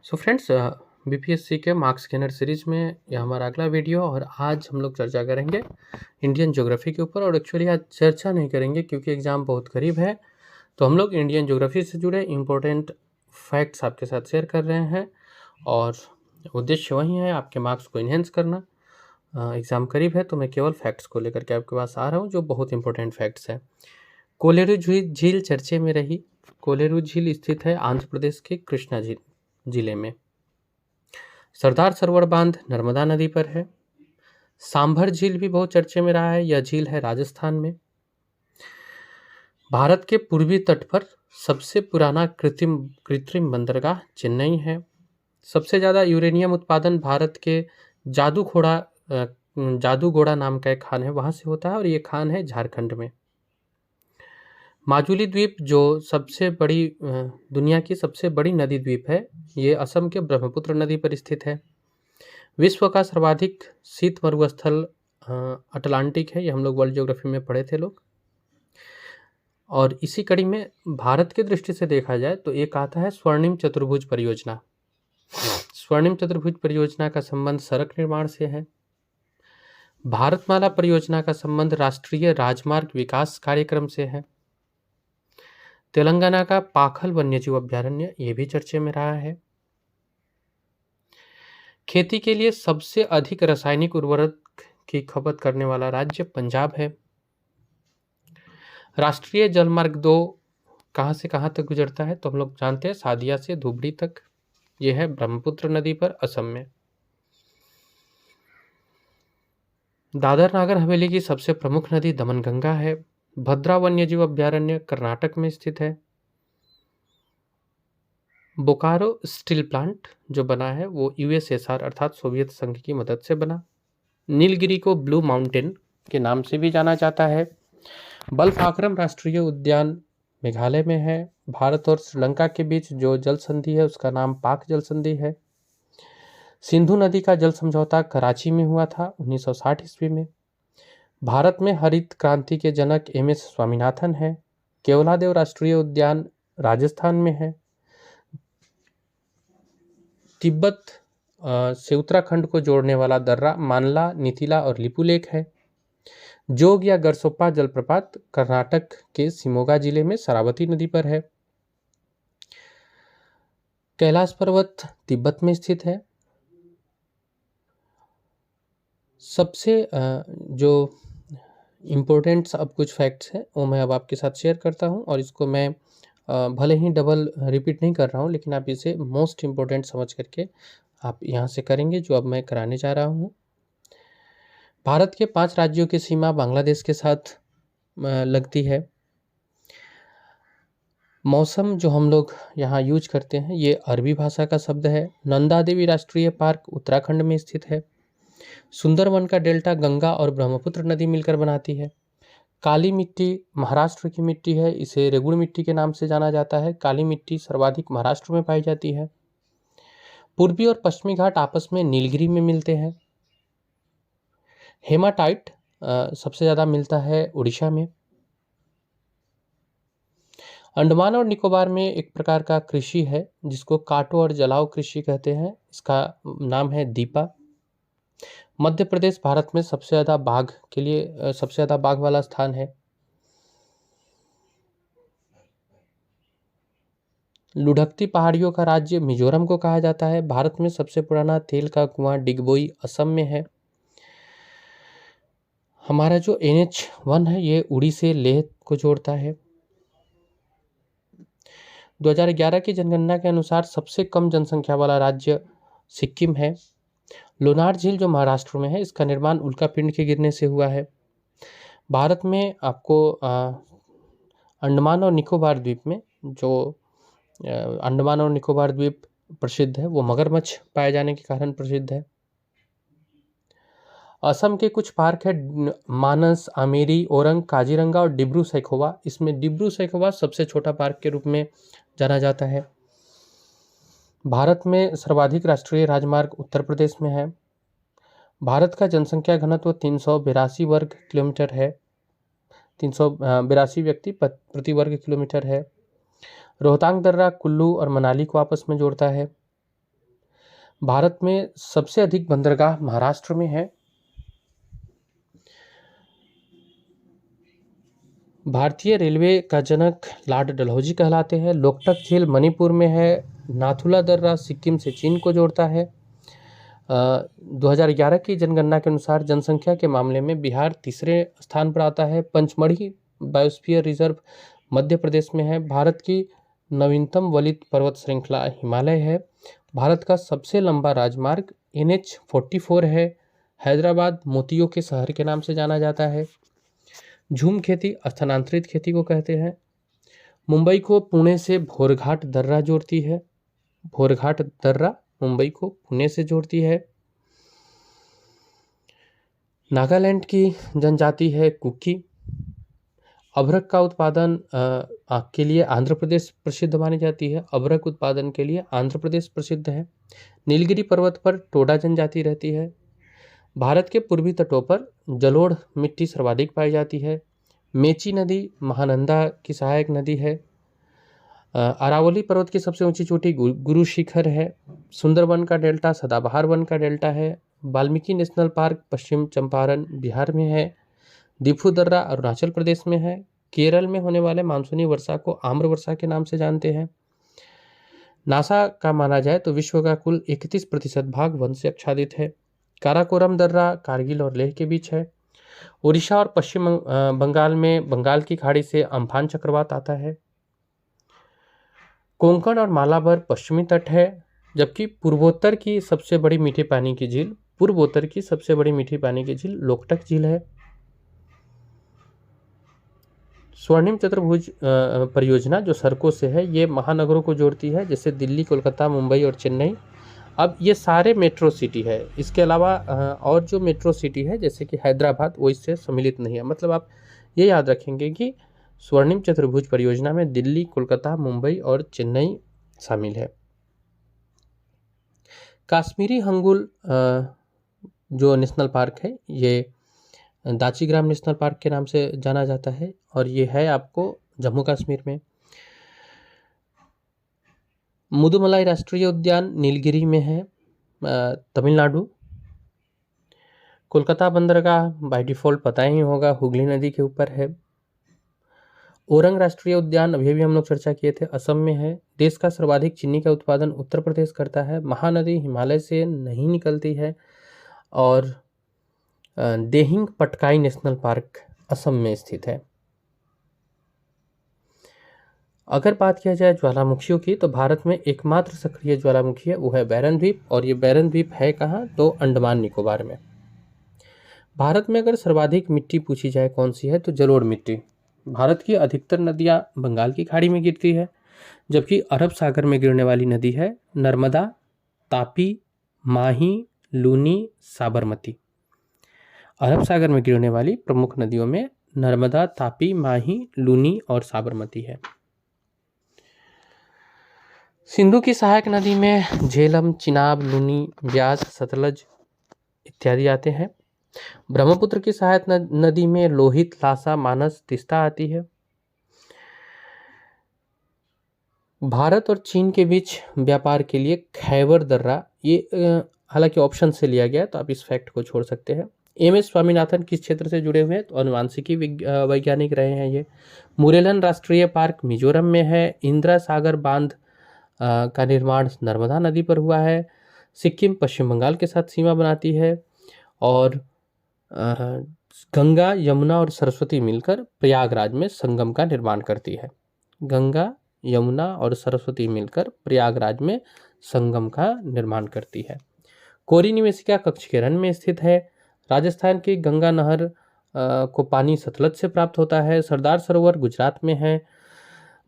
So friends, BPSC के marks gainer series में यह हमारा अगला वीडियो और आज हम लोग चर्चा करेंगे इंडियन ज्योग्राफी के ऊपर। और एक्चुअली आज चर्चा नहीं करेंगे क्योंकि एग्ज़ाम बहुत करीब है, तो हम लोग इंडियन ज्योग्राफी से जुड़े इम्पोर्टेंट फैक्ट्स आपके साथ शेयर कर रहे हैं और उद्देश्य वही है आपके मार्क्स को इन्हेंस करना। एग्ज़ाम करीब है तो मैं केवल फैक्ट्स को लेकर के आपके पास आ रहा हूँ जो बहुत इंपॉर्टेंट फैक्ट्स हैं। कोलेरू झील चर्चे में रही। कोलेरू झील स्थित है आंध्र प्रदेश के कृष्णा जिले में। सरदार सरोवर बांध नर्मदा नदी पर है। सांभर झील भी बहुत चर्चे में रहा है। यह झील है राजस्थान में। भारत के पूर्वी तट पर सबसे पुराना कृत्रिम बंदरगाह चेन्नई है। सबसे ज़्यादा यूरेनियम उत्पादन भारत के जादूगोड़ा नाम का एक खान है वहाँ से होता है और ये खान है झारखंड में। माजुली द्वीप जो दुनिया की सबसे बड़ी नदी द्वीप है, ये असम के ब्रह्मपुत्र नदी पर स्थित है। विश्व का सर्वाधिक शीत मरुस्थल अटलांटिक है। ये हम लोग वर्ल्ड ज्योग्राफी में पढ़े थे लोग। और इसी कड़ी में भारत की दृष्टि से देखा जाए तो एक आता है स्वर्णिम चतुर्भुज परियोजना। स्वर्णिम चतुर्भुज परियोजना का संबंध सड़क निर्माण से है। भारतमाला परियोजना का संबंध राष्ट्रीय राजमार्ग विकास कार्यक्रम से है। तेलंगाना का पाखल वन्यजीव अभ्यारण्य ये भी चर्चे में रहा है। खेती के लिए सबसे अधिक रासायनिक उर्वरक की खपत करने वाला राज्य पंजाब है। राष्ट्रीय जलमार्ग 2 कहाँ से कहाँ तक गुजरता है तो हम लोग जानते हैं सादिया से धुबरी तक। यह है ब्रह्मपुत्र नदी पर असम में। दादर नागर हवेली की सबसे प्रमुख नदी दमनगंगा है। भद्रा वन्यजीव अभ्यारण्य कर्नाटक में स्थित है। बोकारो स्टील प्लांट जो बना है वो यूएसएसआर अर्थात सोवियत संघ की मदद से बना। नीलगिरी को ब्लू माउंटेन के नाम से भी जाना जाता है। बलफाक्रम राष्ट्रीय उद्यान मेघालय में है। भारत और श्रीलंका के बीच जो जल संधि है उसका नाम पाक जल संधि है। सिंधु नदी का जल समझौता कराची में हुआ था 1960 ईस्वी में। भारत में हरित क्रांति के जनक एमएस स्वामीनाथन है। केवलादेव राष्ट्रीय उद्यान राजस्थान में है। तिब्बत से उत्तराखंड को जोड़ने वाला दर्रा मानला, नीतिला और लिपुलेख है। जोग या गरसोप्पा जलप्रपात कर्नाटक के शिमोगा जिले में शरावती नदी पर है। कैलाश पर्वत तिब्बत में स्थित है। सबसे जो इम्पोर्टेंट अब कुछ फैक्ट्स हैं वो मैं अब आपके साथ शेयर करता हूं और इसको मैं भले ही डबल रिपीट नहीं कर रहा हूं लेकिन आप इसे मोस्ट इम्पोर्टेंट समझ करके आप यहाँ से करेंगे जो अब मैं कराने जा रहा हूँ। भारत के 5 राज्यों की सीमा बांग्लादेश के साथ लगती है। मौसम जो हम लोग यहाँ यूज करते हैं ये अरबी भाषा का शब्द है। नंदा देवी राष्ट्रीय पार्क उत्तराखंड में स्थित है। सुंदरवन का डेल्टा गंगा और ब्रह्मपुत्र नदी मिलकर बनाती है। काली मिट्टी महाराष्ट्र की मिट्टी है, इसे रेगुड़ मिट्टी के नाम से जाना जाता है। काली मिट्टी सर्वाधिक महाराष्ट्र में पाई जाती है। पूर्वी और पश्चिमी घाट आपस में नीलगिरी में मिलते हैं। हेमाटाइट सबसे ज़्यादा मिलता है उड़ीसा में। अंडमान और निकोबार में एक प्रकार का कृषि है जिसको काटो और जलाओ कृषि कहते हैं, इसका नाम है दीपा। मध्य प्रदेश भारत में सबसे ज़्यादा बाघ वाला स्थान है। लुढ़कती पहाड़ियों का राज्य मिजोरम को कहा जाता है। भारत में सबसे पुराना तेल का कुआं डिगबोई असम में है। हमारा जो NH1 है ये उड़ी से लेह को जोड़ता है। 2011 की जनगणना के अनुसार सबसे कम जनसंख्या वाला राज्य सिक्किम है। लोनार झील जो महाराष्ट्र में है इसका निर्माण उल्कापिंड के गिरने से हुआ है। भारत में आपको अंडमान और निकोबार द्वीप में जो अंडमान और निकोबार द्वीप प्रसिद्ध है वो मगरमच्छ पाए जाने के कारण प्रसिद्ध है। असम के कुछ पार्क है मानस, आमेरी, ओरंग, काजीरंगा और डिब्रू सैखोवा। इसमें डिब्रू सैखोवा सबसे छोटा पार्क के रूप में जाना जाता है। भारत में सर्वाधिक राष्ट्रीय राजमार्ग उत्तर प्रदेश में है। भारत का जनसंख्या घनत्व 382 वर्ग किलोमीटर है। 382 व्यक्ति प्रति वर्ग किलोमीटर है। रोहतांग दर्रा कुल्लू और मनाली को आपस में जोड़ता है। भारत में सबसे अधिक बंदरगाह महाराष्ट्र में है। भारतीय रेलवे का जनक लॉर्ड डलहौजी कहलाते हैं। लोकटक झील मणिपुर में है। नाथुला दर्रा सिक्किम से चीन को जोड़ता है। 2011 की जनगणना के अनुसार जनसंख्या के मामले में बिहार तीसरे स्थान पर आता है। पंचमढ़ी बायोस्फीयर रिजर्व मध्य प्रदेश में है। भारत की नवीनतम वलित पर्वत श्रृंखला हिमालय है। भारत का सबसे लंबा राजमार्ग NH-44 है। हैदराबाद मोतियों के शहर के नाम से जाना जाता है। झूम खेती स्थानांतरित खेती को कहते हैं। मुंबई को पुणे से भोरघाट दर्रा जोड़ती है। भोरघाट दर्रा मुंबई को पुणे से जोड़ती है। नागालैंड की जनजाति है कुकी। अभ्रक का उत्पादन के लिए आंध्र प्रदेश प्रसिद्ध मानी जाती है। अभ्रक उत्पादन के लिए आंध्र प्रदेश प्रसिद्ध है। नीलगिरी पर्वत पर टोडा जनजाति रहती है। भारत के पूर्वी तटों पर जलोढ़ मिट्टी सर्वाधिक पाई जाती है। मेची नदी महानंदा की सहायक नदी है। अरावली पर्वत की सबसे ऊंची चोटी गुरु शिखर है। सुंदरबन का डेल्टा सदाबहार वन का डेल्टा है। वाल्मीकि नेशनल पार्क पश्चिम चंपारण बिहार में है। दिफू दर्रा अरुणाचल प्रदेश में है। केरल में होने वाले मानसूनी वर्षा को आम्र वर्षा के नाम से जानते हैं। नासा का माना जाए तो विश्व का कुल 31% भाग वन से आच्छादित है। काराकोरम दर्रा कारगिल और लेह के बीच है। उड़ीसा और पश्चिम बंगाल में बंगाल की खाड़ी से अम्फान चक्रवात आता है। कोंकण और मालाबार पश्चिमी तट है, जबकि पूर्वोत्तर की सबसे बड़ी मीठे पानी की झील लोकटक झील है। स्वर्णिम चतुर्भुज परियोजना जो सड़कों से है, ये महानगरों को जोड़ती है, जैसे दिल्ली, कोलकाता, मुंबई और चेन्नई। अब ये सारे मेट्रो सिटी है। इसके अलावा और जो मेट्रो सिटी है जैसे कि हैदराबाद, वो इससे सम्मिलित नहीं है। मतलब आप ये याद रखेंगे कि स्वर्णिम चतुर्भुज परियोजना में दिल्ली, कोलकाता, मुंबई और चेन्नई शामिल है। काश्मीरी हंगुल जो नेशनल पार्क है, ये दाचीग्राम नेशनल पार्क के नाम से जाना जाता है और ये है आपको जम्मू कश्मीर में। मुदुमलाई राष्ट्रीय उद्यान नीलगिरी में है, तमिलनाडु। कोलकाता बंदरगाह बाय डिफॉल्ट पता ही होगा, हुगली नदी के ऊपर है। ओरंग राष्ट्रीय उद्यान अभी भी हम लोग चर्चा किए थे, असम में है। देश का सर्वाधिक चीनी का उत्पादन उत्तर प्रदेश करता है। महानदी हिमालय से नहीं निकलती है। और देहिंग पटकाई नेशनल पार्क असम में स्थित है। अगर बात किया जाए ज्वालामुखियों की, तो भारत में एकमात्र सक्रिय ज्वालामुखी है, वो है बैरन द्वीप। और ये बैरन द्वीप है कहाँ? तो अंडमान निकोबार में। भारत में अगर सर्वाधिक मिट्टी पूछी जाए कौन सी है, तो जलोढ़ मिट्टी। भारत की अधिकतर नदियाँ बंगाल की खाड़ी में गिरती है, जबकि अरब सागर में गिरने वाली नदी है नर्मदा, तापी, माही, लूनी, साबरमती। अरब सागर में गिरने वाली प्रमुख नदियों में नर्मदा, तापी, माही, लूनी और साबरमती है। सिंधु की सहायक नदी में झेलम, चिनाब, लूनी, ब्यास, सतलज इत्यादि आते हैं। ब्रह्मपुत्र की सहायक नदी में लोहित, लासा, मानस, तीस्ता आती है। भारत और चीन के बीच व्यापार के लिए खैबर दर्रा, ये हालांकि ऑप्शन से लिया गया, तो आप इस फैक्ट को छोड़ सकते हैं। MS स्वामीनाथन किस क्षेत्र से जुड़े हुए हैं? तो अनुवांशिकी वैज्ञानिक रहे हैं ये। मुरेलन राष्ट्रीय पार्क मिजोरम में है। इंदिरा सागर बांध का निर्माण नर्मदा नदी पर हुआ है। सिक्किम पश्चिम बंगाल के साथ सीमा बनाती है। और गंगा, यमुना और सरस्वती मिलकर प्रयागराज में संगम का निर्माण करती है। गंगा, यमुना और सरस्वती मिलकर प्रयागराज में संगम का निर्माण करती है। कोरी निवेशिका कक्ष के रन में स्थित है। राजस्थान की गंगा नहर को पानी सतलज से प्राप्त होता है। सरदार सरोवर गुजरात में है।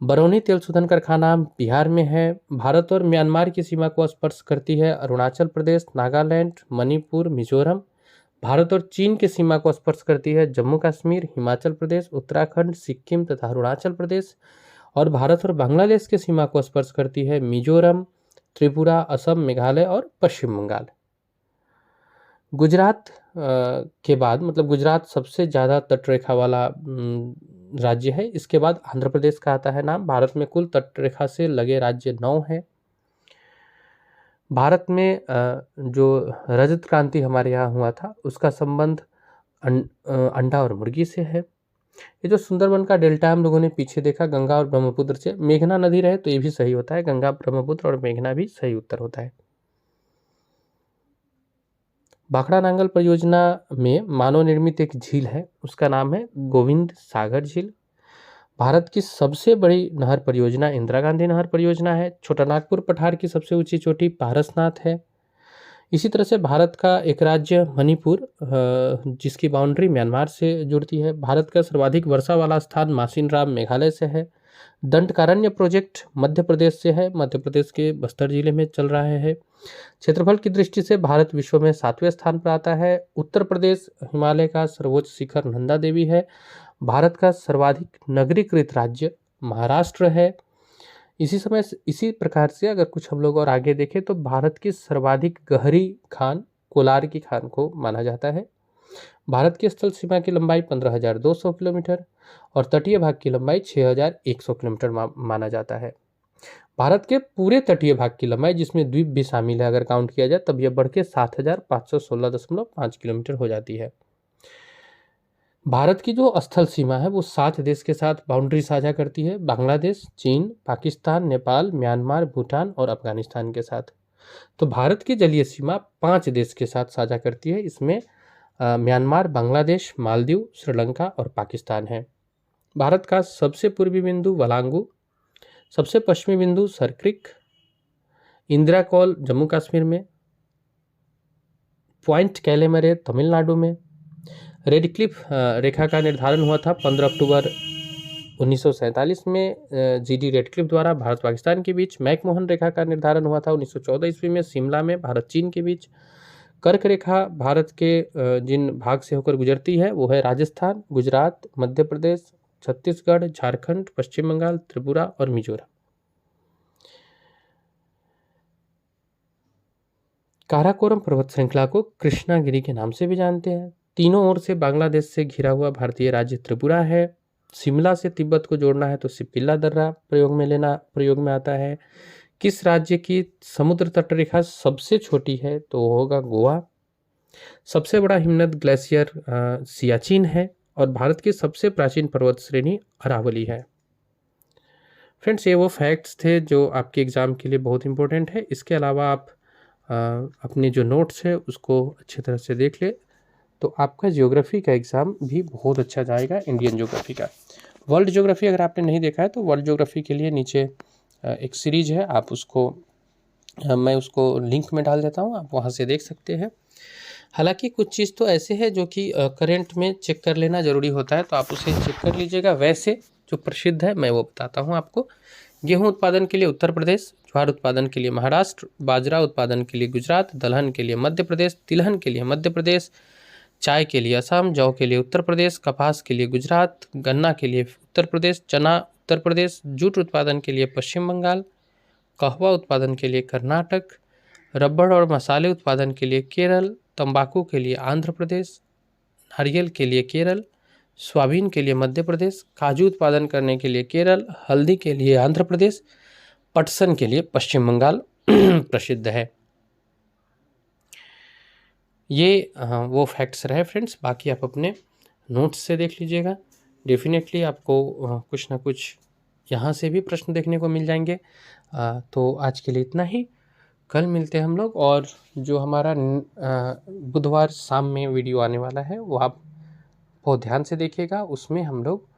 बरौनी तेल शोधन कारखाना बिहार में है। भारत और म्यांमार की सीमा को स्पर्श करती है अरुणाचल प्रदेश, नागालैंड, मणिपुर, मिजोरम। भारत और चीन की सीमा को स्पर्श करती है जम्मू कश्मीर, हिमाचल प्रदेश, उत्तराखंड, सिक्किम तथा अरुणाचल प्रदेश। और भारत और बांग्लादेश की सीमा को स्पर्श करती है मिजोरम, त्रिपुरा, असम, मेघालय और पश्चिम बंगाल। गुजरात के बाद, मतलब गुजरात सबसे ज़्यादा तटरेखा वाला राज्य है। इसके बाद आंध्र प्रदेश का आता है नाम। भारत में कुल तटरेखा से लगे राज्य 9 हैं। भारत में जो रजत क्रांति हमारे यहाँ हुआ था उसका संबंध अंडा और मुर्गी से है। ये जो सुंदरबन का डेल्टा हम लोगों ने पीछे देखा गंगा और ब्रह्मपुत्र से, मेघना नदी रहे तो ये भी सही होता है, गंगा ब्रह्मपुत्र और मेघना भी सही उत्तर होता है। भाखड़ा नांगल परियोजना में मानव निर्मित एक झील है, उसका नाम है गोविंद सागर झील। भारत की सबसे बड़ी नहर परियोजना इंदिरा गांधी नहर परियोजना है। छोटा नागपुर पठार की सबसे ऊंची चोटी पारसनाथ है। इसी तरह से भारत का एक राज्य मणिपुर जिसकी बाउंड्री म्यांमार से जुड़ती है। भारत का सर्वाधिक वर्षा वाला स्थान मासिनराम मेघालय से है। दंडकारण्य प्रोजेक्ट मध्य प्रदेश से है, मध्य प्रदेश के बस्तर जिले में चल रहा है। क्षेत्रफल की दृष्टि से भारत विश्व में 7वें स्थान पर आता है। उत्तर प्रदेश हिमालय का सर्वोच्च शिखर नंदा देवी है। भारत का सर्वाधिक नगरीकृत राज्य महाराष्ट्र है। इसी प्रकार से अगर कुछ हम लोग और आगे देखें तो भारत की सर्वाधिक गहरी खान कोलार की खान को माना जाता है। भारत की स्थल सीमा की लंबाई 15,200 किलोमीटर और तटीय भाग की लंबाई 6,100 किलोमीटर माना जाता है। भारत के पूरे तटीय भाग की लंबाई, जिसमें द्वीप भी शामिल है अगर काउंट किया जाए, तब यह बढ़ के 7,516.5 किलोमीटर हो जाती है। भारत की जो स्थल सीमा है वो 7 देश के साथ बाउंड्री साझा करती है, बांग्लादेश, चीन, पाकिस्तान, नेपाल, म्यांमार, भूटान और अफगानिस्तान के साथ। तो भारत की जलीय सीमा 5 देश के साथ साझा करती है, इसमें म्यांमार, बांग्लादेश, मालदीव, श्रीलंका और पाकिस्तान है। भारत का सबसे पूर्वी बिंदु वलांगू, सबसे पश्चिमी बिंदु सरक्रिक, इंदिरा कॉल जम्मू कश्मीर में, पॉइंट कैलेमरे तमिलनाडु में। रेड क्लिफ रेखा का निर्धारण हुआ था 15 अक्टूबर 1947 में जीडी रेडक्लिफ द्वारा भारत पाकिस्तान के बीच। मैकमोहन रेखा का निर्धारण हुआ था 1914 ईस्वी में शिमला में भारत चीन के बीच। कर्क रेखा भारत के जिन भाग से होकर गुजरती है वो है राजस्थान, गुजरात, मध्य प्रदेश, छत्तीसगढ़, झारखंड, पश्चिम बंगाल, त्रिपुरा और मिजोरम। काराकोरम पर्वत श्रृंखला को कृष्णागिरी के नाम से भी जानते हैं। तीनों ओर से बांग्लादेश से घिरा हुआ भारतीय राज्य त्रिपुरा है। शिमला से तिब्बत को जोड़ना है तो सिपिल्ला दर्रा प्रयोग में आता है। किस राज्य की समुद्र तट रेखा सबसे छोटी है तो होगा गोवा। सबसे बड़ा हिमनद ग्लेशियर सियाचिन है और भारत की सबसे प्राचीन पर्वत श्रेणी अरावली है। फ्रेंड्स, ये वो फैक्ट्स थे जो आपके एग्ज़ाम के लिए बहुत इंपॉर्टेंट है। इसके अलावा आप अपने जो नोट्स है उसको अच्छी तरह से देख ले तो आपका ज्योग्राफी का एग्ज़ाम भी बहुत अच्छा जाएगा। इंडियन ज्योग्राफी का, वर्ल्ड ज्योग्राफी अगर आपने नहीं देखा है तो वर्ल्ड ज्योग्राफी के लिए नीचे एक सीरीज है, आप उसको मैं उसको लिंक में डाल देता हूँ, आप वहाँ से देख सकते हैं। हालांकि कुछ चीज़ तो ऐसे है जो कि करंट में चेक कर लेना ज़रूरी होता है, तो आप उसे चेक कर लीजिएगा। वैसे जो प्रसिद्ध है मैं वो बताता हूँ आपको। गेहूं उत्पादन के लिए उत्तर प्रदेश, ज्वार उत्पादन के लिए महाराष्ट्र, बाजरा उत्पादन के लिए गुजरात, दलहन के लिए मध्य प्रदेश, तिलहन के लिए मध्य प्रदेश, चाय के लिए असम, जौ के लिए उत्तर प्रदेश, कपास के लिए गुजरात, गन्ना के लिए उत्तर प्रदेश, चना उत्तर प्रदेश, जूट उत्पादन के लिए पश्चिम बंगाल, कहवा उत्पादन के लिए कर्नाटक, रबड़ और मसाले उत्पादन के लिए केरल, तंबाकू के लिए आंध्र प्रदेश, नारियल के लिए केरल, सोयाबीन के लिए मध्य प्रदेश, काजू उत्पादन करने के लिए केरल, हल्दी के लिए आंध्र प्रदेश, पटसन के लिए पश्चिम बंगाल प्रसिद्ध है। ये वो फैक्ट्स रहे फ्रेंड्स, बाकी आप अपने नोट्स से देख लीजिएगा। डेफिनेटली आपको कुछ ना कुछ यहाँ से भी प्रश्न देखने को मिल जाएंगे। तो आज के लिए इतना ही, कल मिलते हैं हम लोग। और जो हमारा बुधवार शाम में वीडियो आने वाला है वो आप बहुत ध्यान से देखिएगा। उसमें हम लोग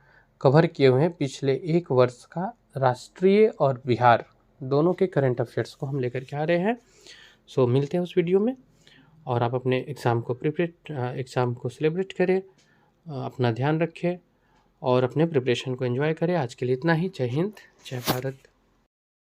कवर किए हुए हैं पिछले 1 वर्ष का राष्ट्रीय और बिहार दोनों के करंट अफेयर्स को हम लेकर के आ रहे हैं। सो मिलते हैं उस वीडियो में, और आप अपने एग्ज़ाम को सेलिब्रेट करें, अपना ध्यान रखें और अपने प्रिपरेशन को एंजॉय करें। आज के लिए इतना ही। जय हिंद, जय भारत।